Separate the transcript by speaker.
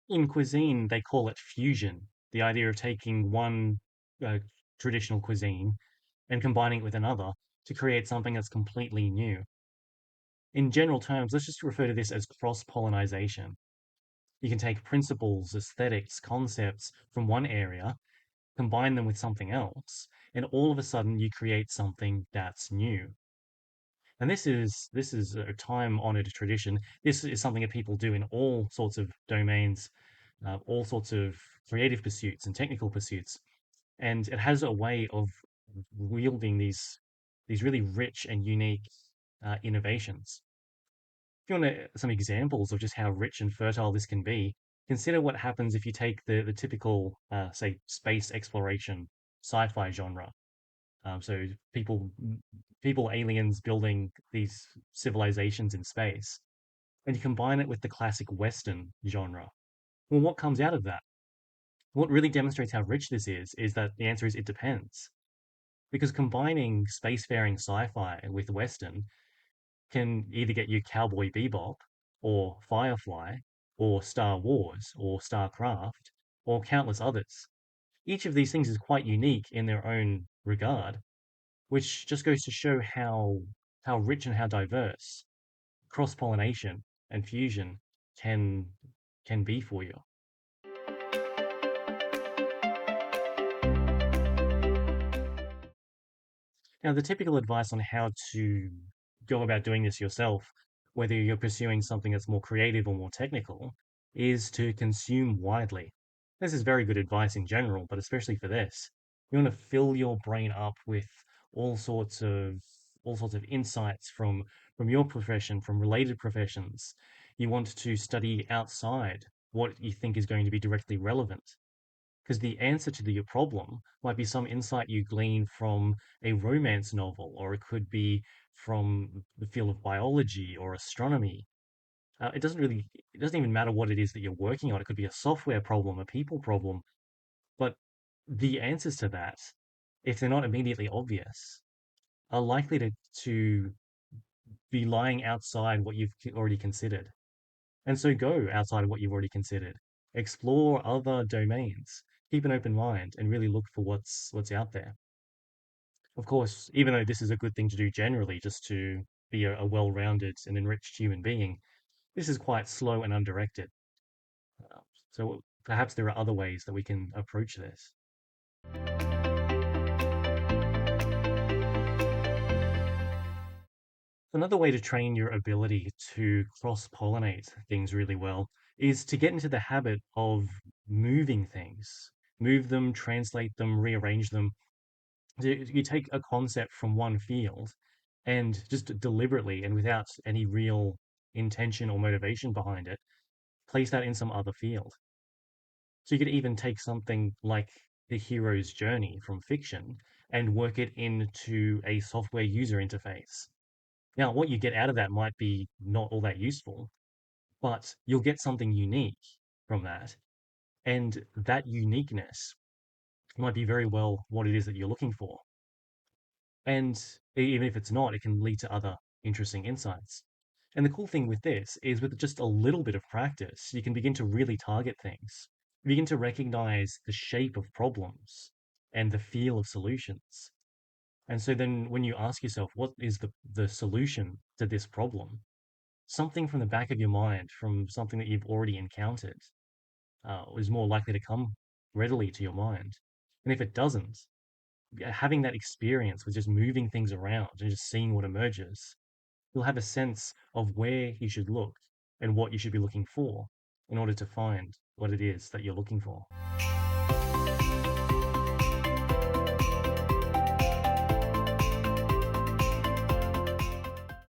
Speaker 1: In cuisine, they call it fusion, the idea of taking one uh, traditional cuisine and combining it with another to create something that's completely new. In general terms, let's just refer to this as cross-pollination. You can take principles, aesthetics, concepts from one area, combine them with something else, and all of a sudden you create something that's new. And this is a time-honored tradition. This is something that people do in all sorts of domains, all sorts of creative pursuits and technical pursuits. And it has a way of wielding these really rich and unique innovations. If you want some examples of just how rich and fertile this can be, consider what happens if you take the typical, say, space exploration sci-fi genre. So aliens building these civilizations in space, and you combine it with the classic Western genre. Well, what comes out of that? What really demonstrates how rich this is that the answer is it depends. Because combining spacefaring sci-fi with Western can either get you Cowboy Bebop, or Firefly, or Star Wars, or StarCraft, or countless others. Each of these things is quite unique in their own regard, which just goes to show how rich and how diverse cross-pollination and fusion can can be for you. Now, the typical advice on how to go about doing this yourself, whether you're pursuing something that's more creative or more technical, is to consume widely. This is very good advice in general, but especially for this. You want to fill your brain up with all sorts of all sorts of insights from your profession, from related professions. You want to study outside what you think is going to be directly relevant. Because the answer to your problem might be some insight you glean from a romance novel, or it could be from the field of biology or astronomy. It doesn't even matter what it is that you're working on. It could be a software problem, a people problem, but the answers to that, if they're not immediately obvious, are likely to be lying outside what you've already considered. And so go outside of what you've already considered. Explore other domains. Keep an open mind and really look for what's out there. Of course, even though this is a good thing to do generally, just to be a well-rounded and enriched human being, this is quite slow and undirected. Uh, So perhaps there are other ways that we can approach this. Another way to train your ability to cross-pollinate things really well is to get into the habit of moving things. Move them, translate them, rearrange them. You take a concept from one field and just deliberately and without any real intention or motivation behind it, place that in some other field. So you could even take something like the hero's journey from fiction and work it into a software user interface. Now, what you get out of that might be not all that useful, but you'll get something unique from that. And that uniqueness might be very well what it is that you're looking for. And even if it's not, it can lead to other interesting insights. And the cool thing with this is with just a little bit of practice, you can begin to really target things, begin to recognize the shape of problems and the feel of solutions. And so then when you ask yourself, what is the solution to this problem? Something from the back of your mind, from something that you've already encountered, is more likely to come readily to your mind. And if it doesn't, having that experience with just moving things around and just seeing what emerges, you'll have a sense of where you should look and what you should be looking for in order to find what it is that you're looking for.